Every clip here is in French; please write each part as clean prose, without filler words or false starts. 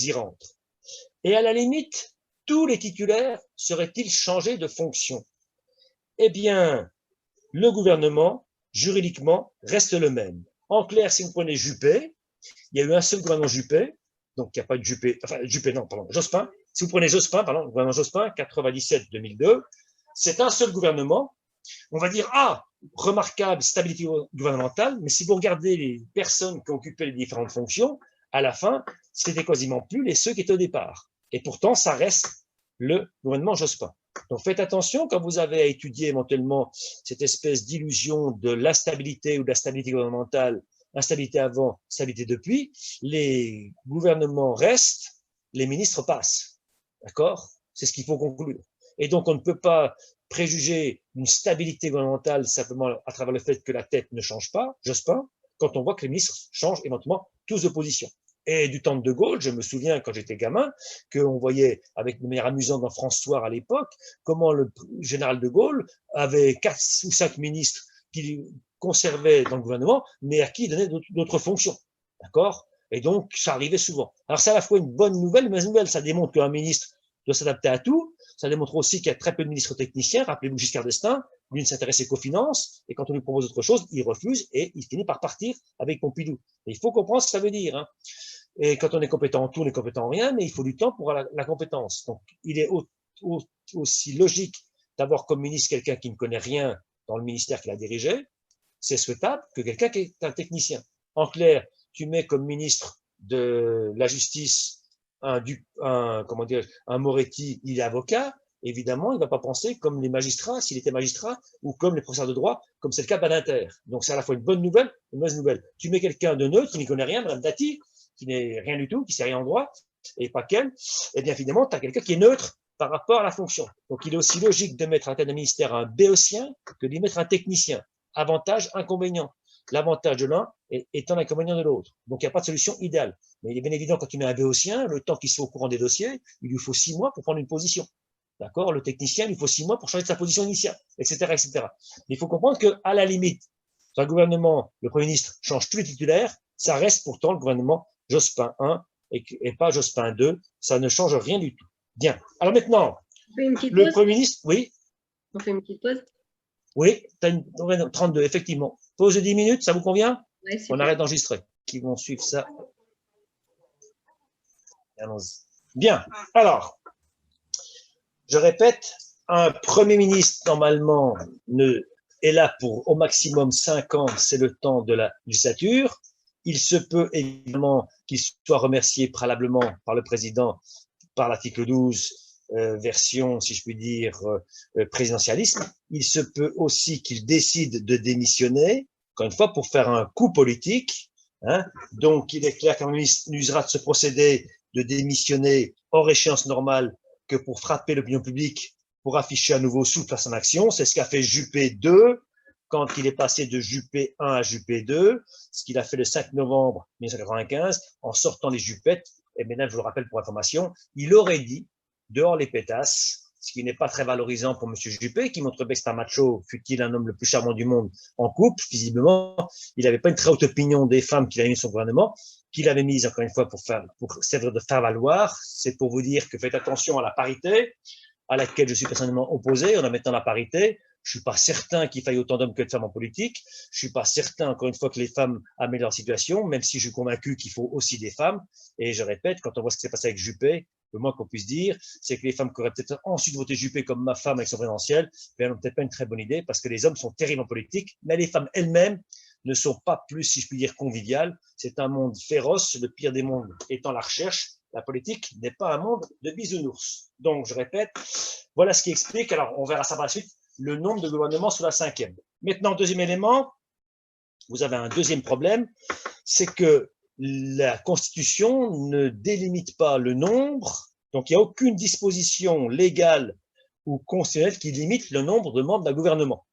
y rentrent. Et à la limite, tous les titulaires seraient-ils changés de fonction? Eh bien, le gouvernement, juridiquement, reste le même. En clair, si vous prenez Juppé, il y a eu un seul gouvernement Juppé, donc il n'y a pas de Juppé, enfin Juppé, non, pardon, Jospin. Si vous prenez Jospin, pardon, le gouvernement Jospin, 97-2002, c'est un seul gouvernement. On va dire, ah, remarquable stabilité gouvernementale, mais si vous regardez les personnes qui occupaient les différentes fonctions, à la fin, c'était quasiment plus les ceux qui étaient au départ. Et pourtant, ça reste le gouvernement Jospin. Donc faites attention quand vous avez à étudier éventuellement cette espèce d'illusion de l'instabilité ou de la stabilité gouvernementale, instabilité avant, stabilité depuis, les gouvernements restent, les ministres passent. D'accord? C'est ce qu'il faut conclure. Et donc on ne peut pas préjuger une stabilité gouvernementale simplement à travers le fait que la tête ne change pas, Jospin, quand on voit que les ministres changent éventuellement tous de position. Et du temps de De Gaulle, je me souviens quand j'étais gamin, qu'on voyait avec de manière amusante dans France Soir à l'époque, comment le général De Gaulle avait 4 ou 5 ministres qu'il conservait dans le gouvernement, mais à qui il donnait d'autres fonctions. D'accord? Et donc, ça arrivait souvent. Alors, c'est à la fois une bonne nouvelle, une mauvaise nouvelle. Ça démontre qu'un ministre doit s'adapter à tout. Ça démontre aussi qu'il y a très peu de ministres techniciens. Rappelez-vous Giscard d'Estaing, lui ne s'intéressait qu'aux finances, et quand on lui propose autre chose, il refuse et il finit par partir avec Pompidou. Et il faut comprendre ce que ça veut dire. Hein. Et quand on est compétent en tout, on est compétent en rien, mais il faut du temps pour la compétence. Donc, il est aussi logique d'avoir comme ministre quelqu'un qui ne connaît rien dans le ministère qu'il a dirigé. C'est souhaitable que quelqu'un qui est un technicien. En clair, tu mets comme ministre de la Justice comment dire, un Moretti, il est avocat, évidemment, il ne va pas penser comme les magistrats, s'il était magistrat, ou comme les professeurs de droit, comme c'est le cas Badinter. Donc, c'est à la fois une bonne nouvelle et une mauvaise nouvelle. Tu mets quelqu'un de neutre, qui n'y connaît rien, Mme Dati, qui n'est rien du tout, qui ne sait rien en droit, et pas qu'elle, et bien évidemment, tu as quelqu'un qui est neutre par rapport à la fonction. Donc, il est aussi logique de mettre à la tête d'un ministère un béotien que d'y mettre un technicien. Avantage, inconvénient. L'avantage de l'un étant l'inconvénient de l'autre. Donc, il n'y a pas de solution idéale. Mais il est bien évident, quand tu mets un béotien, le temps qu'il soit au courant des dossiers, il lui faut 6 mois pour prendre une position. D'accord? Le technicien, il lui faut 6 mois pour changer de sa position initiale, etc., etc. Mais il faut comprendre qu'à la limite, si un gouvernement, le Premier ministre change tous les titulaires, ça reste pourtant le gouvernement Jospin 1 et pas Jospin 2. Ça ne change rien du tout. Bien. Alors maintenant, le Premier ministre, oui. On fait une petite pause. Oui, 32, effectivement. Pause de 10 minutes, ça vous convient? Ouais, on arrête d'enregistrer. Qui vont suivre ça. Bien, alors, je répète, un Premier ministre, normalement, est là pour au maximum 5 ans, c'est le temps de la législature. Il se peut évidemment qu'il soit remercié préalablement par le président, par l'article 12, version, si je puis dire, présidentialiste. Il se peut aussi qu'il décide de démissionner, encore une fois, pour faire un coup politique. Hein. Donc, il est clair qu'un ministre n'usera de ce procédé de démissionner hors échéance normale que pour frapper l'opinion publique, pour afficher un nouveau souffle à son action. C'est ce qu'a fait Juppé 2 quand il est passé de Juppé 1 à Juppé 2, ce qu'il a fait le 5 novembre 1995 en sortant les Juppettes. Et maintenant, je vous le rappelle pour information, il aurait dit dehors les pétasses, ce qui n'est pas très valorisant pour M. Juppé, qui montre bien que c'est un macho, fut-il un homme le plus charmant du monde en couple. Visiblement, il n'avait pas une très haute opinion des femmes qu'il avait mis son gouvernement, qu'il avait mise encore une fois pour servir de faire valoir. C'est pour vous dire que faites attention à la parité, à laquelle je suis personnellement opposé. En mettant la parité, je ne suis pas certain qu'il faille autant d'hommes que de femmes en politique. Je ne suis pas certain, encore une fois, que les femmes améliorent leur situation, même si je suis convaincu qu'il faut aussi des femmes. Et je répète, quand on voit ce qui s'est passé avec Juppé, le moins qu'on puisse dire, c'est que les femmes qui auraient peut-être ensuite voté Juppé comme ma femme avec son présidentiel, n'ont peut-être pas une très bonne idée, parce que les hommes sont terribles en politique, mais les femmes elles-mêmes ne sont pas plus, si je puis dire, conviviales. C'est un monde féroce, le pire des mondes étant la recherche. La politique n'est pas un monde de bisounours. Donc, je répète, voilà ce qui explique, alors on verra ça par la suite, le nombre de gouvernements sous la 5e. Maintenant, deuxième élément, vous avez un deuxième problème, c'est que la Constitution ne délimite pas le nombre, donc il n'y a aucune disposition légale ou constitutionnelle qui limite le nombre de membres d'un gouvernement.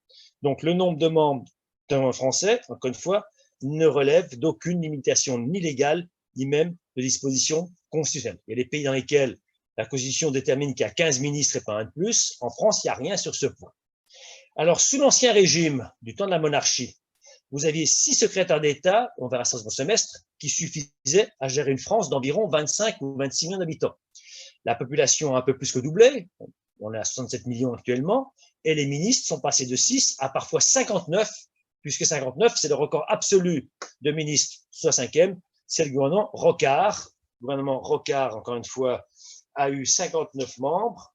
Donc, le nombre de membres d'un Français, encore une fois, ne relève d'aucune limitation ni légale, ni même de disposition constitutionnelle. Il y a des pays dans lesquels la Constitution détermine qu'il y a 15 ministres et pas un de plus. En France, il n'y a rien sur ce point. Alors, sous l'Ancien Régime, du temps de la monarchie, vous aviez 6 secrétaires d'État, on verra ça au semestre, qui suffisaient à gérer une France d'environ 25 ou 26 millions d'habitants. La population a un peu plus que doublé, on est à 67 millions actuellement, et les ministres sont passés de 6 à parfois 59, puisque 59, c'est le record absolu de ministres sous la 5e, c'est le gouvernement Rocard. Le gouvernement Rocard, encore une fois, a eu 59 membres.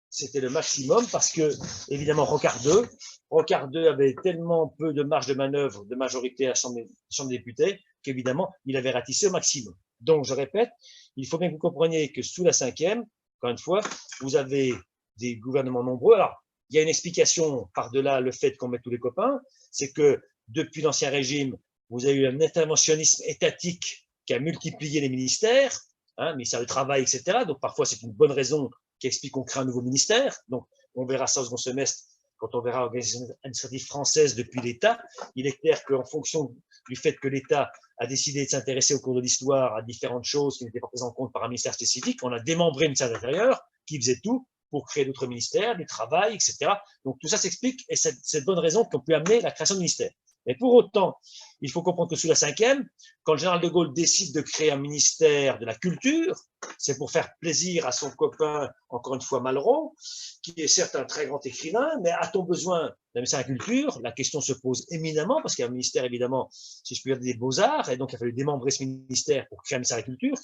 C'était le maximum parce que, évidemment, Rocard II avait tellement peu de marge de manœuvre, de majorité à la Chambre des députés, qu'évidemment, il avait ratissé au maximum. Donc, je répète, il faut bien que vous compreniez que sous la 5e, encore une fois, vous avez des gouvernements nombreux. Alors, il y a une explication par-delà le fait qu'on met tous les copains, c'est que depuis l'Ancien Régime, vous avez eu un interventionnisme étatique qui a multiplié les ministères, ministère du Travail, etc. Donc, parfois, c'est une bonne raison qui explique qu'on crée un nouveau ministère. Donc, on verra ça au second semestre quand on verra l'organisation administrative française depuis l'État. Il est clair qu'en fonction du fait que l'État a décidé de s'intéresser au cours de l'histoire à différentes choses qui n'étaient pas prises en compte par un ministère spécifique, on a démembré le ministère de l'Intérieur qui faisait tout pour créer d'autres ministères, du travail, etc. Donc tout ça s'explique et c'est de bonnes raisons qu'on peut amener la création de ministères. Mais pour autant, il faut comprendre que sous la 5e, quand le général de Gaulle décide de créer un ministère de la culture, c'est pour faire plaisir à son copain, encore une fois Malraux, qui est certes un très grand écrivain, mais a-t-on besoin d'un ministère de la culture? La question se pose éminemment, parce qu'il y a un ministère, évidemment, si je puis dire, des beaux-arts, et donc il a fallu démembrer ce ministère pour créer un ministère de la culture,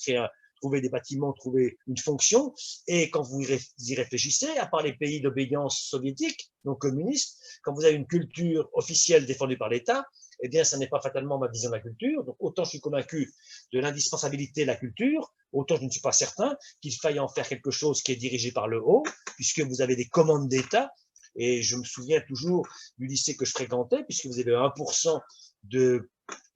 trouver des bâtiments, trouver une fonction. Et quand vous y réfléchissez, à part les pays d'obédience soviétique, donc communistes, quand vous avez une culture officielle défendue par l'État, eh bien, ça n'est pas fatalement ma vision de la culture. Donc, autant je suis convaincu de l'indispensabilité de la culture, autant je ne suis pas certain qu'il faille en faire quelque chose qui est dirigé par le haut, puisque vous avez des commandes d'État. Et je me souviens toujours du lycée que je fréquentais, puisque vous avez 1% de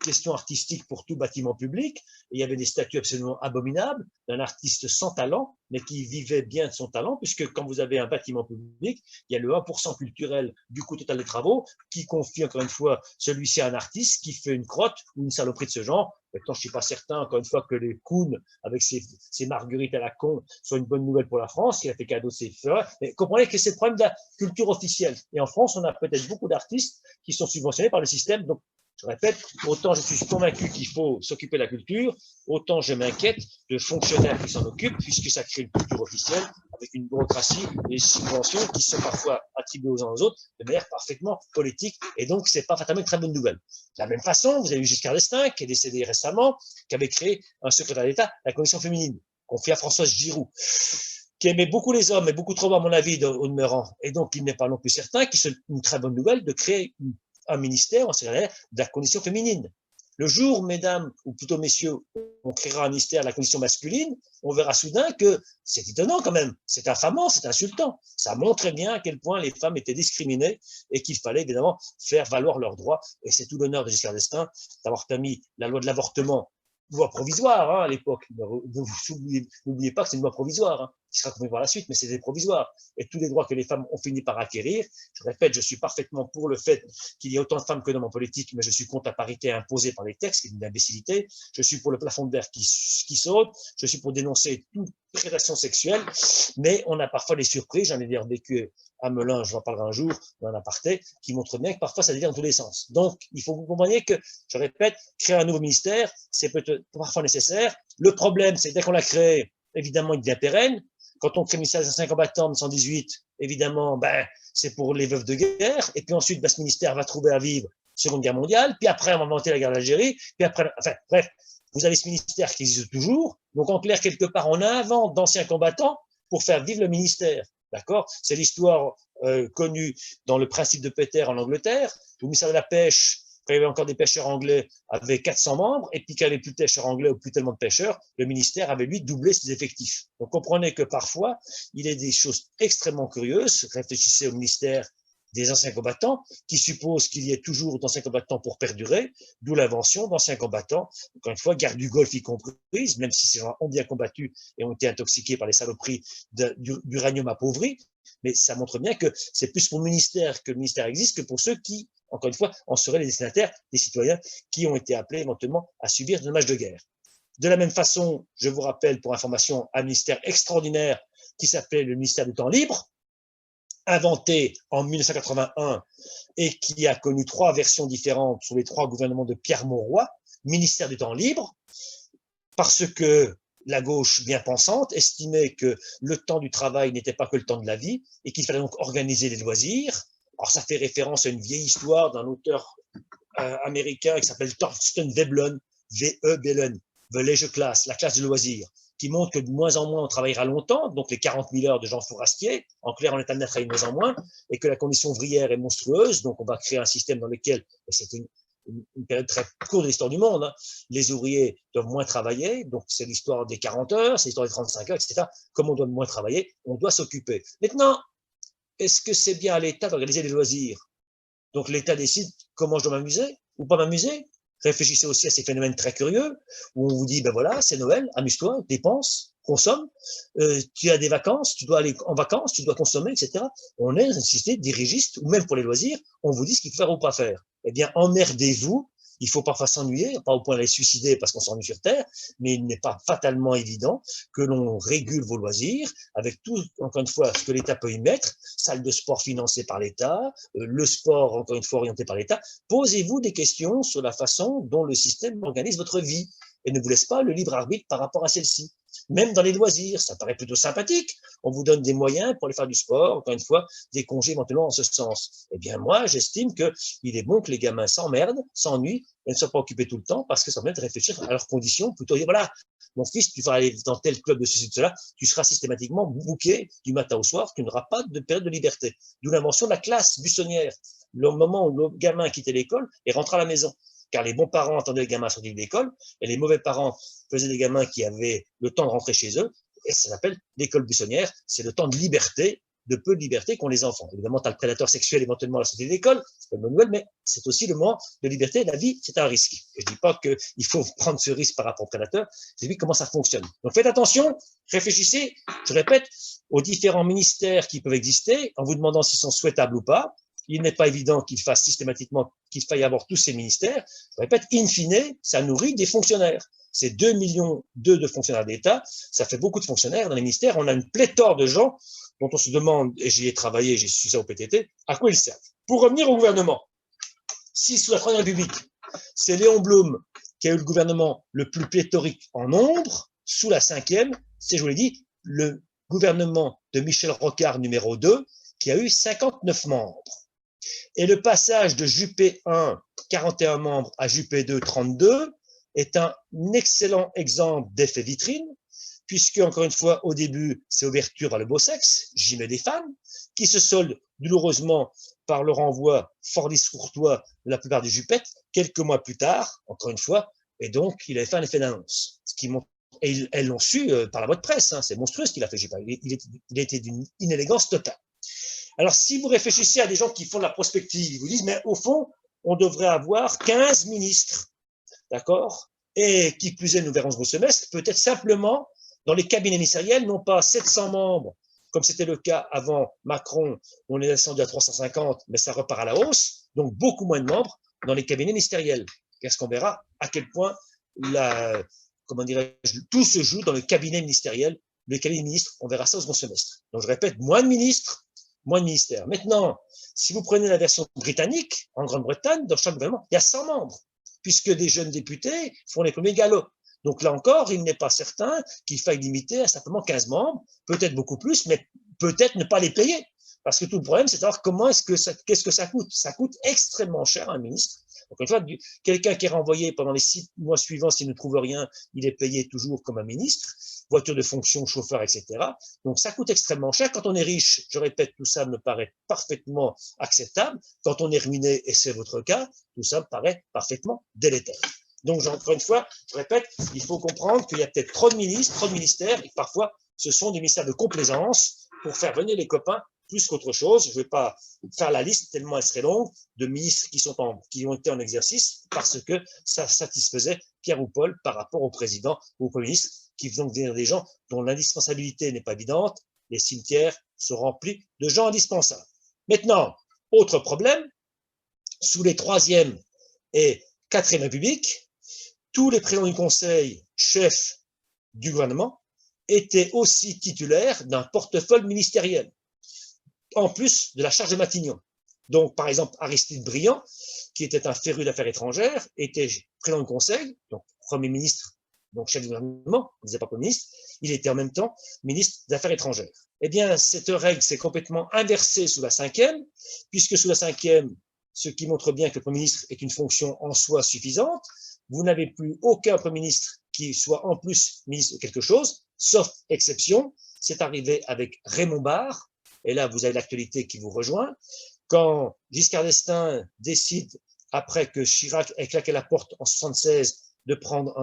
questions artistiques pour tout bâtiment public, et il y avait des statuts absolument abominables d'un artiste sans talent, mais qui vivait bien de son talent, puisque quand vous avez un bâtiment public, il y a le 1% culturel du coût total des travaux, qui confie encore une fois celui-ci à un artiste qui fait une crotte ou une saloperie de ce genre. Maintenant, je ne suis pas certain, encore une fois, que les Kuhn, avec ses marguerites à la con, soit une bonne nouvelle pour la France, qui a fait cadeau de ses fleurs. Mais comprenez que c'est le problème de la culture officielle. Et en France, on a peut-être beaucoup d'artistes qui sont subventionnés par le système. Donc, je répète, autant je suis convaincu qu'il faut s'occuper de la culture, autant je m'inquiète de fonctionnaires qui s'en occupent, puisque ça crée une culture officielle avec une bureaucratie et des subventions qui sont parfois attribuées aux uns aux autres de manière parfaitement politique. Et donc, c'est pas fatalement une très bonne nouvelle. De la même façon, vous avez eu Giscard d'Estaing, qui est décédé récemment, qui avait créé un secrétaire d'État, la Commission féminine, confiée à Françoise Giroud, qui aimait beaucoup les hommes, et beaucoup trop, à mon avis, au demeurant. Et donc, il n'est pas non plus certain qu'il soit une très bonne nouvelle de créer un ministère, de la condition féminine. Le jour, mesdames, ou plutôt messieurs, on créera un ministère de la condition masculine, on verra soudain que c'est étonnant quand même, c'est infamant, c'est insultant. Ça montrait bien à quel point les femmes étaient discriminées et qu'il fallait évidemment faire valoir leurs droits. Et c'est tout l'honneur de Giscard d'Estaing d'avoir permis la loi de l'avortement, loi provisoire à l'époque. N'oubliez pas que c'est une loi provisoire, qui sera confirmée par la suite, mais c'est des provisoires. Et tous les droits que les femmes ont fini par acquérir, je répète, je suis parfaitement pour le fait qu'il y ait autant de femmes que d'hommes en politique, mais je suis contre la parité imposée par les textes, qui est une imbécilité. Je suis pour le plafond de verre qui saute. Je suis pour dénoncer toute prédation sexuelle, mais on a parfois des surprises. J'en ai d'ailleurs vécu à Melun, je vous en parlerai un jour, dans un aparté, qui montre bien que parfois ça dévie dans tous les sens. Donc, il faut que vous compreniez que, je répète, créer un nouveau ministère, c'est peut-être parfois nécessaire. Le problème, c'est dès qu'on l'a créé, évidemment, il devient pérenne. Quand on crée le ministère des anciens combattants en 1918, évidemment, c'est pour les veuves de guerre. Et puis ensuite, ce ministère va trouver à vivre Seconde Guerre mondiale. Puis après, on va inventer la guerre d'Algérie. Puis après, enfin, bref, vous avez ce ministère qui existe toujours. Donc, en clair, quelque part, on invente d'anciens combattants pour faire vivre le ministère. D'accord? C'est l'histoire connue dans le principe de Peter en Angleterre. Le ministère de la Pêche, quand il y avait encore des pêcheurs anglais, avait 400 membres, et puis qu'il n'y avait plus de pêcheurs anglais ou plus tellement de pêcheurs, le ministère avait, lui, doublé ses effectifs. Donc, comprenez que parfois, il y a des choses extrêmement curieuses. Réfléchissez au ministère des anciens combattants, qui suppose qu'il y ait toujours d'anciens combattants pour perdurer, d'où l'invention d'anciens combattants, encore une fois, guerre du Golfe y comprise, même si ces gens ont bien combattu et ont été intoxiqués par les saloperies d'uranium appauvri, mais ça montre bien que c'est plus pour le ministère que le ministère existe que pour ceux qui, encore une fois, en seraient les destinataires des citoyens qui ont été appelés éventuellement à subir des dommages de guerre. De la même façon, je vous rappelle pour information un ministère extraordinaire qui s'appelait le ministère du temps libre, inventé en 1981 et qui a connu 3 versions différentes sous les 3 gouvernements de Pierre Mauroy, ministère du temps libre, parce que la gauche bien pensante estimait que le temps du travail n'était pas que le temps de la vie et qu'il fallait donc organiser les loisirs. Alors ça fait référence à une vieille histoire d'un auteur américain qui s'appelle Thorsten Veblen, V-E-B-L-N, The Leisure Class, la classe de loisirs, qui montre que de moins en moins on travaillera longtemps, donc les 40 000 heures de Jean Fourastier, en clair on est amené à travailler de moins en moins, et que la condition ouvrière est monstrueuse, donc on va créer un système dans lequel, c'est une période très courte de l'histoire du monde, hein, les ouvriers doivent moins travailler, donc c'est l'histoire des 40 heures, c'est l'histoire des 35 heures, etc. Comme on doit moins travailler, on doit s'occuper. Maintenant, est-ce que c'est bien à l'État d'organiser les loisirs? Donc l'État décide comment je dois m'amuser ou pas m'amuser. Réfléchissez aussi à ces phénomènes très curieux où on vous dit, ben voilà, c'est Noël, amuse-toi, dépense, consomme, tu as des vacances, tu dois aller en vacances, tu dois consommer, etc. On est dans une société dirigiste, ou même pour les loisirs, on vous dit ce qu'il faut faire ou pas faire. Eh bien, emmerdez-vous. Il faut parfois s'ennuyer, pas au point d'aller suicider parce qu'on s'ennuie sur Terre, mais il n'est pas fatalement évident que l'on régule vos loisirs avec tout, encore une fois, ce que l'État peut y mettre, salle de sport financée par l'État, le sport, encore une fois, orienté par l'État. Posez-vous des questions sur la façon dont le système organise votre vie et ne vous laisse pas le libre arbitre par rapport à celle-ci. Même dans les loisirs, ça paraît plutôt sympathique. On vous donne des moyens pour aller faire du sport, encore une fois, des congés éventuellement en ce sens. Eh bien, moi, j'estime qu'il est bon que les gamins s'emmerdent, s'ennuient et ne soient pas occupés tout le temps parce que ça permet de réfléchir à leurs conditions, plutôt dire, voilà, mon fils, tu vas aller dans tel club de ceci, de cela, tu seras systématiquement bouqué du matin au soir, tu n'auras pas de période de liberté. D'où l'invention de la classe buissonnière, le moment où le gamin quittait l'école et rentrait à la maison. Car les bons parents attendaient le gamin sortir de l'école et les mauvais parents faisaient des gamins qui avaient le temps de rentrer chez eux. Et ça s'appelle l'école buissonnière. C'est le temps de liberté, de peu de liberté qu'ont les enfants. Évidemment, tu as le prédateur sexuel éventuellement à la sortie de l'école, c'est pas une bonne nouvelle, mais c'est aussi le moment de liberté. La vie, c'est un risque. Et je dis pas qu'il faut prendre ce risque par rapport au prédateur, je dis comment ça fonctionne. Donc faites attention, réfléchissez, je répète, aux différents ministères qui peuvent exister, en vous demandant s'ils sont souhaitables ou pas. Il n'est pas évident qu'il fasse systématiquement, qu'il faille avoir tous ces ministères. Je répète, in fine, ça nourrit des fonctionnaires. C'est 2,2 millions de fonctionnaires d'État, ça fait beaucoup de fonctionnaires dans les ministères. On a une pléthore de gens dont on se demande, et j'y ai travaillé, j'ai su ça au PTT, à quoi ils servent. Pour revenir au gouvernement, si sous la Troisième République, c'est Léon Blum qui a eu le gouvernement le plus pléthorique en nombre, sous la Cinquième, c'est, je vous l'ai dit, le gouvernement de Michel Rocard numéro 2, qui a eu 59 membres. Et le passage de Juppé 1, 41 membres, à Juppé 2, 32, est un excellent exemple d'effet vitrine, puisque, encore une fois, au début, c'est ouverture vers le beau sexe, j'y mets des femmes, qui se soldent douloureusement par le renvoi fort discourtois de la plupart des Juppettes, quelques mois plus tard, encore une fois, et donc il avait fait un effet d'annonce. Ce qui montre, et elles l'ont su par la voie de presse, hein, c'est monstrueux ce qu'il a fait, il était d'une inélégance totale. Alors, si vous réfléchissez à des gens qui font de la prospective, ils vous disent, mais au fond, on devrait avoir 15 ministres, d'accord? Et qui plus est, nous verrons ce semestre, peut-être simplement dans les cabinets ministériels, non pas 700 membres, comme c'était le cas avant Macron, on est descendu à 350, mais ça repart à la hausse, donc beaucoup moins de membres dans les cabinets ministériels. Qu'est-ce qu'on verra à quel point tout se joue dans le cabinet ministériel, le cabinet des ministres, on verra ça au second semestre. Donc je répète, moins de ministres, moins de ministères. Maintenant, si vous prenez la version britannique, en Grande-Bretagne, dans chaque gouvernement, il y a 100 membres, puisque des jeunes députés font les premiers galops. Donc là encore, il n'est pas certain qu'il faille limiter à simplement 15 membres, peut-être beaucoup plus, mais peut-être ne pas les payer. Parce que tout le problème, c'est de savoir qu'est-ce que ça coûte. Ça coûte extrêmement cher à un ministre. Donc une fois, quelqu'un qui est renvoyé pendant les 6 mois suivants, s'il ne trouve rien, il est payé toujours comme un ministre, voiture de fonction, chauffeur, etc. Donc ça coûte extrêmement cher. Quand on est riche, je répète, tout ça me paraît parfaitement acceptable. Quand on est ruiné, et c'est votre cas, tout ça me paraît parfaitement délétère. Donc encore une fois, je répète, il faut comprendre qu'il y a peut-être trop de ministres, trop de ministères, et parfois ce sont des ministères de complaisance pour faire venir les copains plus qu'autre chose. Je ne vais pas faire la liste tellement elle serait longue de ministres qui ont été en exercice parce que ça satisfaisait Pierre ou Paul par rapport au président ou au premier ministre qui vont devenir des gens dont l'indispensabilité n'est pas évidente. Les cimetières sont remplis de gens indispensables. Maintenant, autre problème, sous les 3e et 4e République, tous les présidents du Conseil, chefs du gouvernement, étaient aussi titulaires d'un portefeuille ministériel. en plus de la charge de Matignon. Donc, par exemple, Aristide Briand, qui était un féru d'affaires étrangères, était président du Conseil, donc Premier ministre, donc chef du gouvernement, on ne disait pas Premier ministre, il était en même temps ministre des Affaires étrangères. Eh bien, cette règle s'est complètement inversée sous la cinquième, puisque sous la cinquième, ce qui montre bien que le Premier ministre est une fonction en soi suffisante, vous n'avez plus aucun Premier ministre qui soit en plus ministre de quelque chose, sauf exception, c'est arrivé avec Raymond Barre, et là vous avez l'actualité qui vous rejoint, quand Giscard d'Estaing décide, après que Chirac ait claqué la porte en 1976, de prendre